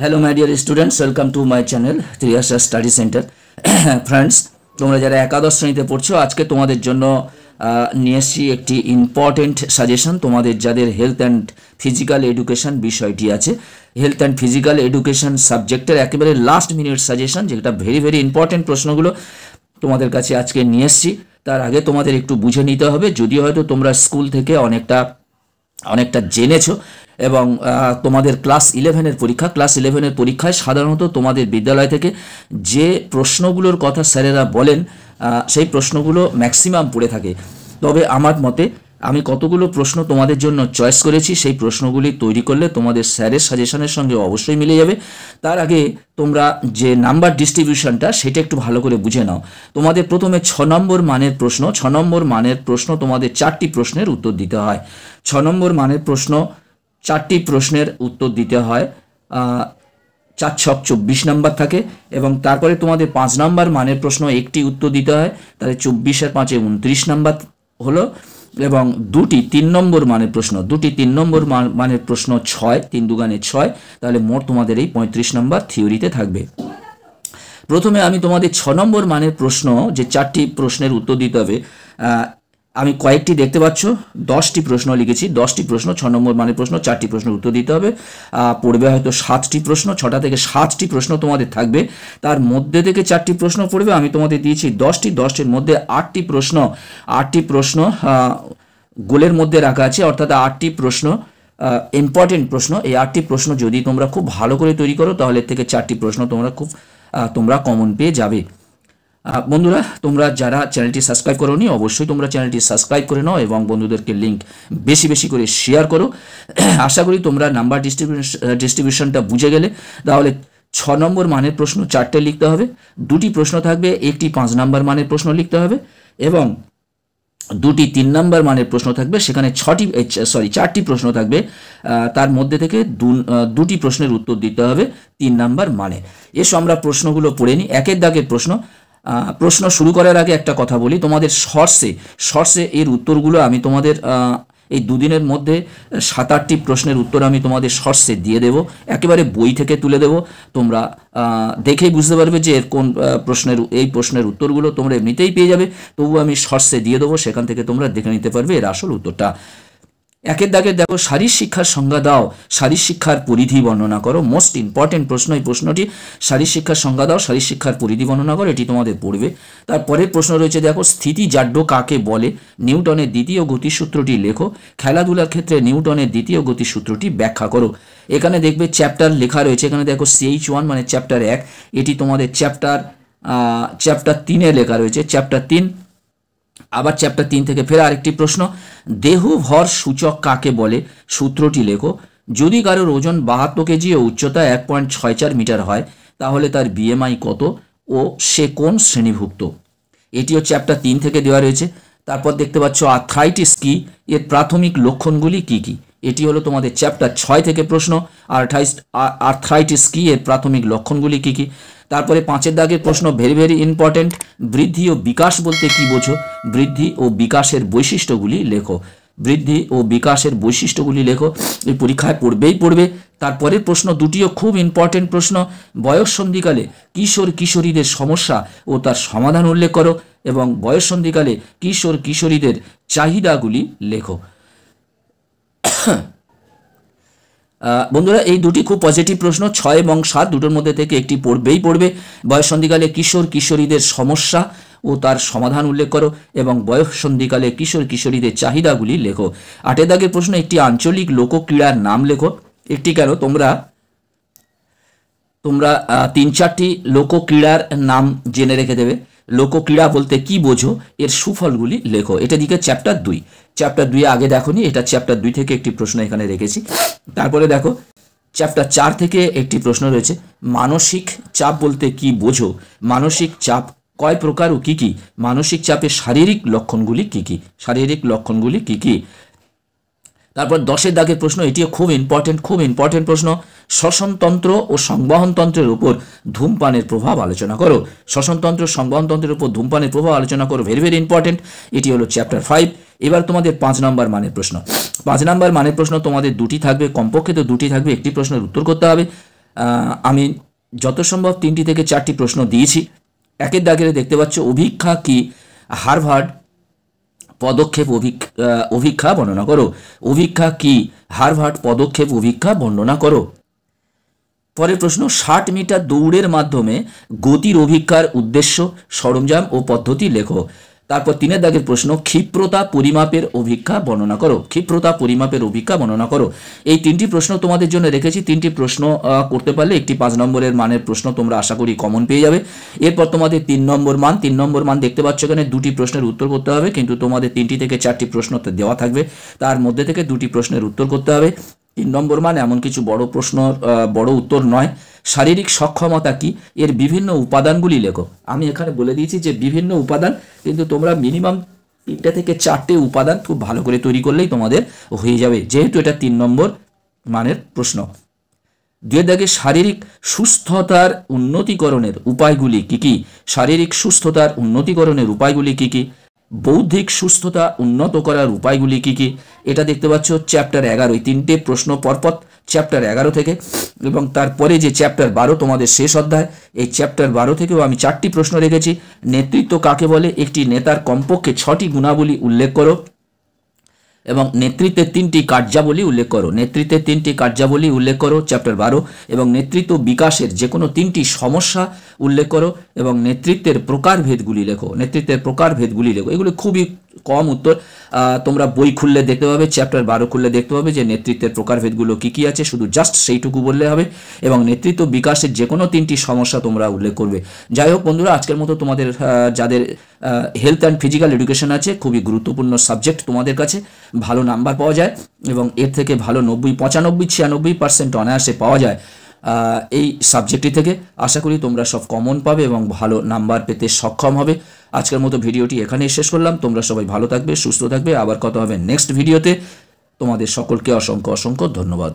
Hello my dear students, welcome to my channel Triyasha study centre. Friends, তোমরা যারা একাদশ শ্রেণীতে পড়ছো আজকে তোমাদের জন্য নিয়ে এসেছি একটি ইম্পর্টেন্ট সাজেশন। তোমাদের যাদের হেলথ অ্যান্ড ফিজিক্যাল এডুকেশন বিষয়টি আছে, হেলথ অ্যান্ড ফিজিক্যাল এডুকেশন সাবজেক্টের একেবারে লাস্ট মিনিট সাজেশন, যেটা ভেরি ইম্পর্টেন্ট প্রশ্নগুলো তোমাদের কাছে আজকে নিয়ে এসেছি। তার আগে তোমাদের একটু বুঝে নিতে হবে, যদিও হয়তো তোমরা স্কুল থেকে অনেকটা জেনেছো এবং তোমাদের ক্লাস 11-এর পরীক্ষায় সাধারণত তোমাদের বিদ্যালয় থেকে যে প্রশ্নগুলোর কথা স্যারেরা বলেন সেই প্রশ্নগুলো ম্যাক্সিমাম পড়ে থাকে। তবে আমার মতে আমি কতগুলো প্রশ্ন তোমাদের জন্য চয়েস করেছি, সেই প্রশ্নগুলি তৈরি করলে তোমাদের স্যারের সাজেশনের সঙ্গে অবশ্যই মিলে যাবে। তার আগে তোমরা যে নাম্বার ডিস্ট্রিবিউশনটা সেটা একটু ভালো করে বুঝে নাও। তোমাদের প্রথমে 6 নম্বর মানের প্রশ্ন তোমাদের 4টি প্রশ্নের উত্তর দিতে হয়। 6 নম্বর মানের প্রশ্ন 4টি প্রশ্নের উত্তর দিতে হয়, 4 ছক 24 নাম্বার থাকে এবং তারপরে তোমাদের 5 নম্বর মানের প্রশ্ন একটি উত্তর দিতে হয়, তাহলে 24 আর 5 29 নাম্বার হলো। এবং 2টি 3 নম্বর মানের প্রশ্ন 6, 3 দুগুণে 6, তাহলে মোট তোমাদের এই 35 নম্বর থিওরিতে থাকবে। প্রথমে আমি তোমাদের 6 নম্বর মানের প্রশ্ন যে 4টি প্রশ্নের উত্তর দিতে হবে, আমি কয়েকটি দেখতে পাচ্ছ 10টি প্রশ্ন লিখেছি। 10টি প্রশ্ন 6 নম্বর মানের প্রশ্ন, 4টি প্রশ্নের উত্তর দিতে হবে। পড়বে হয়তো 7টি প্রশ্ন, 6টা থেকে 7টি প্রশ্ন তোমাদের থাকবে, তার মধ্যে থেকে 4টি প্রশ্ন পড়বে। আমি তোমাদের দিয়েছি 10টির মধ্যে 8টি প্রশ্ন গোলের মধ্যে রাখা আছে, অর্থাৎ 8টি প্রশ্ন ইম্পর্টেন্ট প্রশ্ন। এই 8টি প্রশ্ন যদি তোমরা খুব ভালো করে তৈরি করো তাহলে এর থেকে 4টি প্রশ্ন তোমরা কমন পেয়ে যাবে। বন্ধুরা, তোমরা যারা চ্যানেলটি সাবস্ক্রাইব করোনি অবশ্যই তোমরা চ্যানেলটি সাবস্ক্রাইব করে নাও এবং বন্ধুদেরকে লিঙ্ক বেশি করে শেয়ার করো। আশা করি তোমরা নাম্বার ডিস্ট্রিবিউশনটা বুঝে গেলে। তাহলে 6 নম্বর মানের প্রশ্ন 4টে লিখতে হবে, 2টি প্রশ্ন থাকবে, একটি 5 নম্বর মানের প্রশ্ন লিখতে হবে এবং 2টি 3 নম্বর মানের প্রশ্ন থাকবে, সেখানে 4টি প্রশ্ন থাকবে, তার মধ্যে থেকে 2টি প্রশ্নের উত্তর দিতে হবে 3 নম্বর মানে। এসো আমরা প্রশ্নগুলো পড়ে নিই, একের দাগের প্রশ্ন শুরু করার আগে একটা কথা বলি, তোমাদের শর্টসে এর উত্তরগুলো আমি তোমাদের এই দুদিনের মধ্যে 7-8টি প্রশ্নের উত্তর আমি তোমাদের শর্টসে দিয়ে দেবো, একেবারে বই থেকে তুলে দেবো। তোমরা দেখেই বুঝতে পারবে যে এর কোন প্রশ্নের উত্তরগুলো তোমরা এমনিতেই পেয়ে যাবে, তবু আমি শর্টসে দিয়ে দেবো, সেখান থেকে তোমরা দেখে নিতে পারবে এর আসল উত্তরটা। একের দাগে দেখো, শারীর শিক্ষার সংজ্ঞা দাও, শারীর শিক্ষার পরিধি বর্ণনা করো। মোস্ট ইম্পর্টেন্ট প্রশ্ন এই প্রশ্নটি, শারীর শিক্ষার সংজ্ঞা দাও, শারীর শিক্ষার পরিধি বর্ণনা করো, এটি তোমাদের পড়বে। তারপরের প্রশ্ন রয়েছে দেখো, স্থিতিজাড্য কাকে বলে, নিউটনের দ্বিতীয় গতিসূত্রটি লেখো, খেলাধুলার ক্ষেত্রে নিউটনের দ্বিতীয় গতিসূত্রটি ব্যাখ্যা করো। এখানে দেখবে চ্যাপ্টার লেখা রয়েছে, এখানে দেখো CH1 মানে চ্যাপ্টার 1, এটি তোমাদের চ্যাপ্টার 3-এ লেখা রয়েছে, চ্যাপ্টার 3। আবার চ্যাপ্টার 3 থেকে ফের আরেকটি প্রশ্ন, দেহ ভর সূচক কাকে বলে, সূত্রটি লেখো। যদি কারোর ওজন 72 কেজি ও উচ্চতা 1.64 মিটার হয় তাহলে তার BMI কত ও সে কোন শ্রেণীভুক্ত, এটিও চ্যাপ্টার 3 থেকে দেওয়া রয়েছে। তারপর দেখতে পাচ্ছ আর্থ্রাইটিস কি, এর প্রাথমিক লক্ষণগুলি কি কি, এটি হলো তোমাদের চ্যাপ্টার 6 থেকে প্রশ্ন। আর্থ্রাইটিস কি, এর প্রাথমিক লক্ষণগুলি কি কি। তারপরে 5-এর দাগের প্রশ্ন ভেরি ইম্পর্টেন্ট, বৃদ্ধি ও বিকাশ বলতে কি বোঝো, বৃদ্ধি ও বিকাশের বৈশিষ্ট্যগুলি লেখো। এই পরীক্ষায় পড়বে। তারপরের প্রশ্ন দুটিও খুব ইম্পর্টেন্ট প্রশ্ন, বয়স সন্ধিকালে কিশোরীদের সমস্যা ও তার সমাধান উল্লেখ করো এবং বয়স সন্ধিকালে কিশোরীদের চাহিদাগুলি লেখো। বন্ধুরা, এই দুটি খুব পজিটিভ প্রশ্ন, 6 এবং 7 দুটোর মধ্যে থেকে একটি পড়বে। বয়স সন্ধিকালে কিশোরীদের সমস্যা ও তার সমাধান উল্লেখ করো এবং বয়স সন্ধিকালে কিশোরীদের চাহিদাগুলি লেখো। 8-এর দাগের প্রশ্ন, একটি আঞ্চলিক লোকক্রীড়ার নাম লেখো। একটি কেন, তোমরা 3-4টি লোকক্রীড়ার নাম জেনে রেখে দেবে। লোকক্রীড়া বলতে কি বোঝো, এর সুফলগুলি লেখো। এটা দিকে চ্যাপ্টার 2 আগে দেখোনি, এটা চ্যাপ্টার 2 থেকে একটি প্রশ্ন এখানে রেখেছি। তারপরে দেখো চ্যাপ্টার 4 থেকে একটি প্রশ্ন রয়েছে, মানসিক চাপ বলতে কি বোঝো, মানসিক চাপ কয় প্রকার ও কি কি, মানসিক চাপের শারীরিক লক্ষণগুলি কি কি। তারপর 10-এর দাগের প্রশ্ন, এটিও খুব ইম্পর্টেন্ট প্রশ্ন, শ্বসনতন্ত্র ও সংবহনতন্ত্রের উপর ধূমপানের প্রভাব আলোচনা করো। শ্বসনতন্ত্র সংবহনতন্ত্রের উপর ধূমপানের প্রভাব আলোচনা করো, ভেরি ইম্পর্টেন্ট। এটি হলো চ্যাপ্টার 5। এবার তোমাদের 5 নম্বর মানের প্রশ্ন। 5 নম্বর মানের প্রশ্ন তোমাদের দুটি থাকবে, কমপক্ষে তো দুটি থাকবে, একটি প্রশ্নের উত্তর করতে হবে। আমি যত সম্ভব 3টি থেকে 4টি প্রশ্ন দিয়েছি। একের দাগের দেখতে পাচ্ছ অভিক্ষা কি, হার্ভার্ড পদক্ষেপ অভিক্ষা বর্ণনা করো। অভিক্ষা কি, হার্ভার্ড পদক্ষেপ অভিক্ষা বর্ণনা করো। পরের প্রশ্ন 60 মিটার দৌড়ের মাধ্যমে গতির অভিক্ষার উদ্দেশ্য, সরঞ্জাম ও পদ্ধতি লেখো। তারপর 3 দাগের প্রশ্ন ক্ষিপ্রতা পরিমাপের অভিক্ষা বর্ণনা করো। ক্ষিপ্রতা পরিমাপের অভিক্ষা বর্ণনা করো। এই 3টি প্রশ্ন তোমাদের জন্য রেখেছি। 3টি প্রশ্ন করতে পারলে একটি 5 নম্বরের মানের প্রশ্ন তোমরা আশা করি কমন পেয়ে যাবে। এরপর তোমাদের 3 নম্বর মান দেখতে পাচ্ছ এখানে 2টি প্রশ্নের উত্তর করতে হবে, কিন্তু তোমাদের 3টি থেকে 4টি প্রশ্ন দেওয়া থাকবে, তার মধ্যে থেকে 2টি প্রশ্নের উত্তর করতে হবে। 3 নম্বর মান এমন কিছু বড় প্রশ্ন, বড় উত্তর নয়। শারীরিক সক্ষমতা কি, এর বিভিন্ন উপাদানগুলি লেখো। আমি এখানে বলে দিয়েছি যে বিভিন্ন উপাদান, কিন্তু তোমরা মিনিমাম 3টে থেকে 4টে উপাদান খুব ভালো করে তৈরি করলেই তোমাদের হয়ে যাবে, যেহেতু এটা 3 নম্বর মানের প্রশ্ন। 2 দাগে শারীরিক সুস্থতার উন্নতিকরণের উপায়গুলি কি কি। শারীরিক সুস্থতার উন্নতিকরণের উপায়গুলি কি কি। বৌদ্ধিক সুস্থতা উন্নত করার উপায়গুলি কি কি। এটা দেখতে পাচ্ছ চ্যাপ্টার 11, 3টে প্রশ্ন পরপর চ্যাপ্টার 11 থেকে, এবং তারপরে যে চ্যাপ্টার 12 তোমাদের শেষ অধ্যায়, এই চ্যাপ্টার 12 থেকেও আমি 4টি প্রশ্ন রেখেছি। নেতৃত্ব কাকে বলে, একটি নেতার কমপক্ষে 6টি গুণাবলী উল্লেখ করো, এবং নেতৃত্বের 3টি কার্যাবলী উল্লেখ করো। নেতৃত্বের 3টি কার্যাবলী উল্লেখ করো চ্যাপ্টার 12, এবং নেতৃত্ব বিকাশের যে কোনো 3টি সমস্যা উল্লেখ করো, এবং নেতৃত্বের প্রকারভেদগুলি লেখো। নেতৃত্বের প্রকারভেদগুলি লেখো। এগুলো খুবই কম উত্তর, তোমরা বই খুললে দেখতে পাবে, চ্যাপ্টার 12 খুললে দেখতে পাবে যে নেতৃত্বের প্রকারভেদগুলো কি কি আছে, শুধু জাস্ট সেইটুকু বললে হবে, এবং নেতৃত্ব বিকাশের যে কোনো 3টি সমস্যা তোমরা উল্লেখ করবে। যাই হোক বন্ধুরা, আজকের মতো তোমাদের যাদের হেলথ অ্যান্ড ফিজিক্যাল এডুকেশন আছে, খুবই গুরুত্বপূর্ণ সাবজেক্ট তোমাদের কাছে, ভালো নাম্বার পাওয়া যায়, এবং এর থেকে ভালো 90, 95, 96% অনায়াসে পাওয়া যায় এই সাবজেক্টটি থেকে। আশা করি তোমরা সব কমন পাবে এবং ভালো নাম্বার পেতে সক্ষম হবে। আজকের মতো ভিডিওটি এখানেই শেষ করলাম। তোমরা সবাই ভালো থাকবে, সুস্থ থাকবে। আবার কথা হবে নেক্সট ভিডিওতে। তোমাদের সকলকে অসংখ্য অসংখ্য ধন্যবাদ।